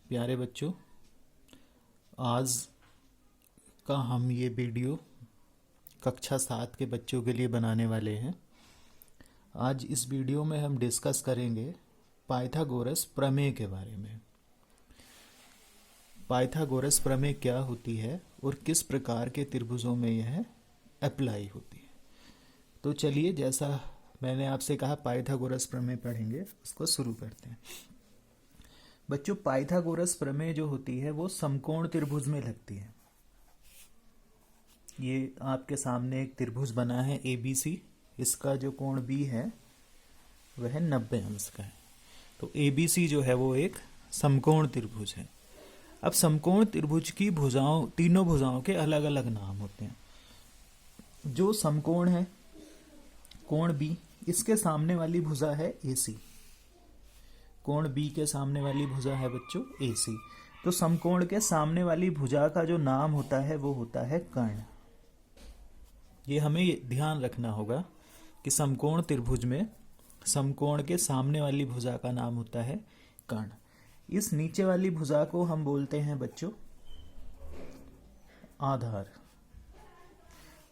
प्यारे बच्चों, आज का हम ये वीडियो कक्षा 7 के बच्चों के लिए बनाने वाले हैं। आज इस वीडियो में हम डिस्कस करेंगे पाइथागोरस प्रमेय के बारे में। पाइथागोरस प्रमेय क्या होती है और किस प्रकार के त्रिभुजों में यह अप्लाई होती है। तो चलिए, जैसा मैंने आपसे कहा पाइथागोरस प्रमेय पढ़ेंगे, उसको शुरू करते हैं। बच्चों, पाइथागोरस प्रमेय जो होती है वो समकोण त्रिभुज में लगती है। ये आपके सामने एक त्रिभुज बना है ABC। इसका जो कोण B है वह 90 अंश का है। तो ABC जो है वो एक समकोण त्रिभुज है। अब समकोण त्रिभुज की भुजाओं, तीनों भुजाओं के अलग अलग नाम होते हैं। जो समकोण है कोण B, इसके सामने वाली भुजा है AC। कोण B के सामने वाली भुजा है बच्चों AC। तो समकोण के सामने वाली भुजा का जो नाम होता है वो होता है कर्ण। ये हमें ध्यान रखना होगा कि समकोण त्रिभुज में समकोण के सामने वाली भुजा का नाम होता है कर्ण। इस नीचे वाली भुजा को हम बोलते हैं बच्चों आधार,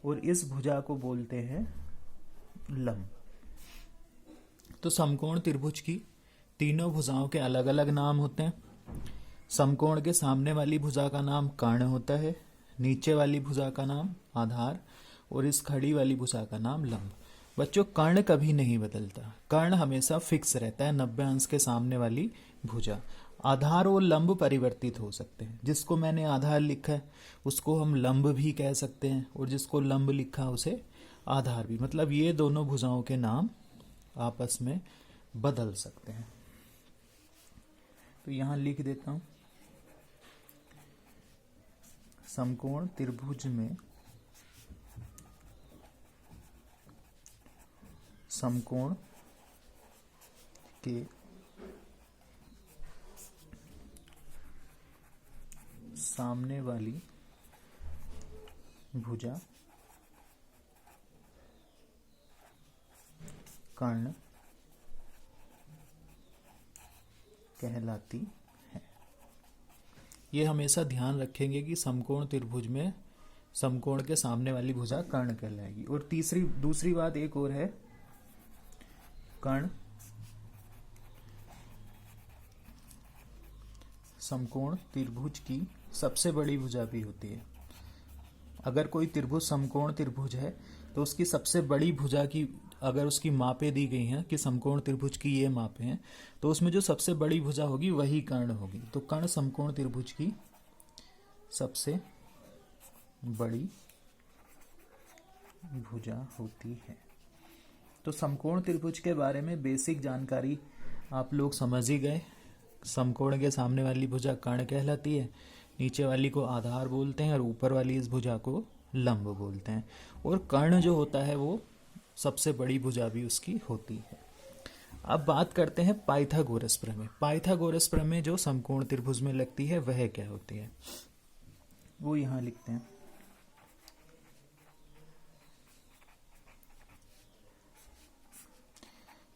और इस भुजा को बोलते हैं लंब। तो समकोण त्रिभुज की तीनों भुजाओं के अलग अलग नाम होते हैं। समकोण के सामने वाली भुजा का नाम कर्ण होता है, नीचे वाली भुजा का नाम आधार, और इस खड़ी वाली भुजा का नाम लंब। बच्चों, कर्ण कभी नहीं बदलता, कर्ण हमेशा फिक्स रहता है 90 अंश के सामने वाली भुजा। आधार और लंब परिवर्तित हो सकते हैं। जिसको मैंने आधार लिखा है उसको हम लंब भी कह सकते हैं, और जिसको लंब लिखा उसे आधार भी। मतलब ये दोनों भुजाओं के नाम आपस में बदल सकते हैं। तो यहां लिख देता हूं, समकोण त्रिभुज में समकोण के सामने वाली भुजा कर्ण कहलाती है। ये हमेशा ध्यान रखेंगे कि समकोण त्रिभुज में समकोण के सामने वाली भुजा कर्ण कहलाएगी। और दूसरी बात एक और है, कर्ण समकोण त्रिभुज की सबसे बड़ी भुजा भी होती है। अगर कोई त्रिभुज समकोण त्रिभुज है तो उसकी सबसे बड़ी भुजा की अगर उसकी मापें दी गई हैं कि समकोण त्रिभुज की ये मापें हैं, तो उसमें जो सबसे बड़ी भुजा होगी वही कर्ण होगी। तो कर्ण समकोण त्रिभुज की सबसे बड़ी भुजा होती है। तो समकोण त्रिभुज के बारे में बेसिक जानकारी आप लोग समझ ही गए। समकोण के सामने वाली भुजा कर्ण कहलाती है, नीचे वाली को आधार बोलते हैं, और ऊपर वाली इस भुजा को लंब बोलते हैं। और कर्ण जो होता है वो सबसे बड़ी भुजा भी उसकी होती है। अब बात करते हैं पाइथागोरस प्रमेय। पाइथागोरस प्रमेय जो समकोण त्रिभुज में लगती है वह क्या होती है, वो यहां लिखते हैं।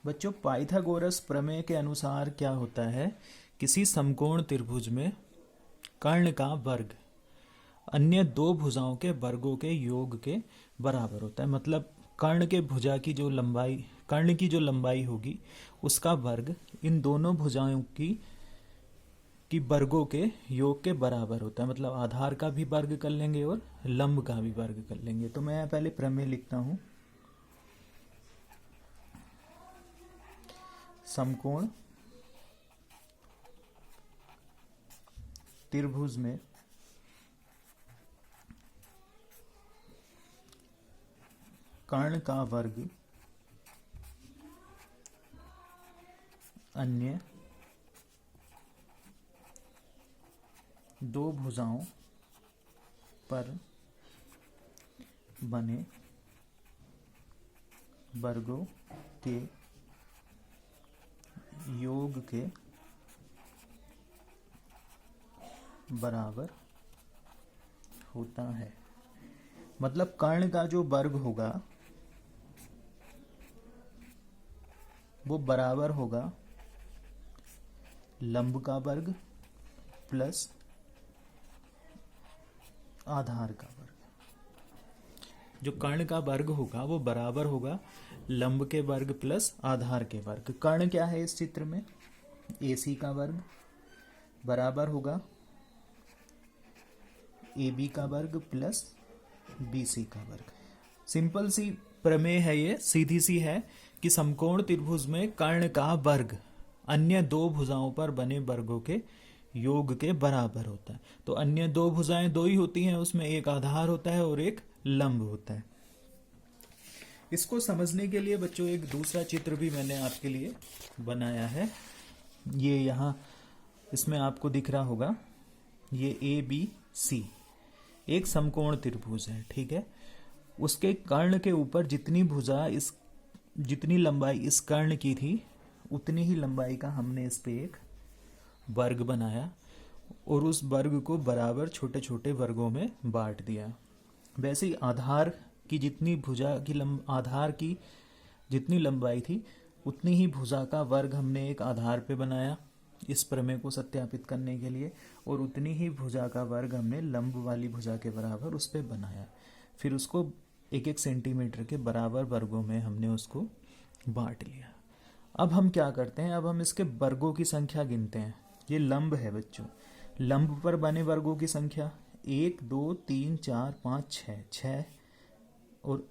बच्चों, पाइथागोरस प्रमेय के अनुसार क्या होता है, किसी समकोण त्रिभुज में कर्ण का वर्ग अन्य दो भुजाओं के वर्गों के योग के बराबर होता है। मतलब कर्ण के भुजा की जो लंबाई, कर्ण की जो लंबाई होगी उसका वर्ग इन दोनों भुजाओं की वर्गों के योग के बराबर होता है। मतलब आधार का भी वर्ग कर लेंगे और लंब का भी वर्ग कर लेंगे। तो मैं पहले प्रमेय लिखता हूं, समकोण त्रिभुज में कर्ण का वर्ग अन्य दो भुजाओं पर बने वर्गों के योग के बराबर होता है। मतलब कर्ण का जो वर्ग होगा वो बराबर होगा लंब का वर्ग प्लस आधार का वर्ग। जो कर्ण का वर्ग होगा वो बराबर होगा लंब के वर्ग प्लस आधार के वर्ग। कर्ण क्या है इस चित्र में? AC का वर्ग बराबर होगा AB का वर्ग प्लस BC का वर्ग। सिंपल सी प्रमेय है ये, सीधी सी है कि समकोण त्रिभुज में कर्ण का वर्ग अन्य दो भुजाओं पर बने वर्गों के योग के बराबर होता है। तो अन्य दो भुजाएं दो ही होती हैं, उसमें एक आधार होता है और एक लंब होता है। इसको समझने के लिए बच्चों एक दूसरा चित्र भी मैंने आपके लिए बनाया है। ये यहाँ इसमें आपको दिख रहा होगा, ये ABC एक समकोण त्रिभुज है, ठीक है। उसके कर्ण के ऊपर जितनी लंबाई इस कर्ण की थी उतनी ही लंबाई का हमने इस पे एक वर्ग बनाया और उस वर्ग को बराबर छोटे छोटे वर्गों में बांट दिया। वैसे ही आधार की जितनी लंबाई थी उतनी ही भुजा का वर्ग हमने एक आधार पे बनाया इस प्रमेय को सत्यापित करने के लिए, और उतनी ही भुजा का वर्ग हमने लंब वाली भुजा के बराबर उस पे बनाया। फिर उसको 1-1 सेंटीमीटर के बराबर वर्गों में हमने उसको बांट लिया। अब हम क्या करते हैं, अब हम इसके वर्गों की संख्या गिनते हैं। ये लंब है बच्चों, लंब पर बने वर्गों की संख्या 1 2 3 4 5 6 और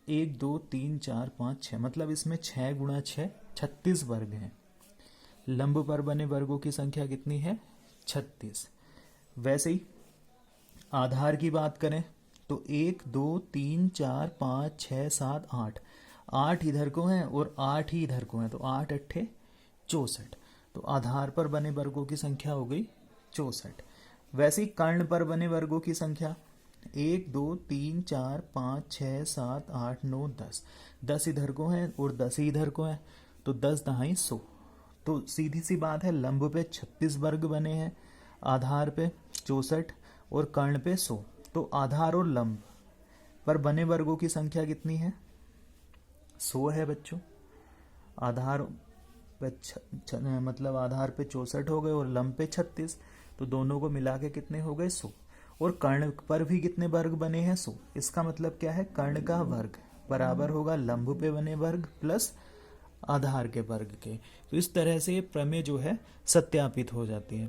1 2 3 4 5 6, मतलब इसमें 6 गुणा 6 36 वर्ग हैं। लंब पर बने वर्गों की संख्या कितनी है? 36। वैसे ही आधार की बात करें तो 1 2 3 4 5 6 7 8 इधर को हैं और 8 ही इधर को हैं, तो 8 8 64। तो आधार पर बने वर्गों की संख्या हो गई 64। वैसे ही कर्ण पर बने वर्गों की संख्या 1 2 3 4 5 6 7 8 9 10। 10 इधर को हैं और 10 ही इधर को हैं, तो 10 दहाई 100। तो सीधी सी बात है, लंब पे 36 वर्ग बने हैं, आधार पे 64 और कर्ण पे 100। तो आधार और लंब पर बने वर्गों की संख्या कितनी है? 100 है बच्चों। आधार पे मतलब आधार पे 64 हो गए और लंब पे 36, तो दोनों को मिला के कितने हो गए? 100। और कर्ण पर भी कितने वर्ग बने हैं? 100। इसका मतलब क्या है? कर्ण का वर्ग बराबर होगा लंब पे बने वर्ग प्लस आधार के वर्ग के। तो इस तरह से ये प्रमेय जो है सत्यापित हो जाती है।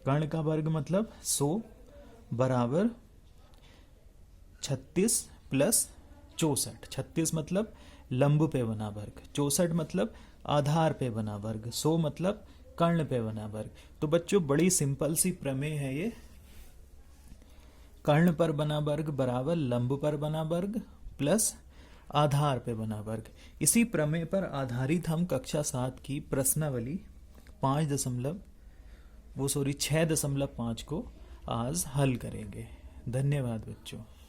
कर्ण का वर्ग मतलब 100 बराबर 36 प्लस 64। 36 मतलब लंब पे बना वर्ग, 64 मतलब आधार पे बना वर्ग, 100 मतलब कर्ण पे बना वर्ग। तो बच्चों बड़ी सिंपल सी प्रमेय है ये। कर्ण पर बना वर्ग बराबर लंब पर बना वर्ग प्लस आधार पे बना वर्ग। इसी प्रमेय पर आधारित हम कक्षा 7 की प्रश्नावली 6.5 को आज हल करेंगे। धन्यवाद बच्चों।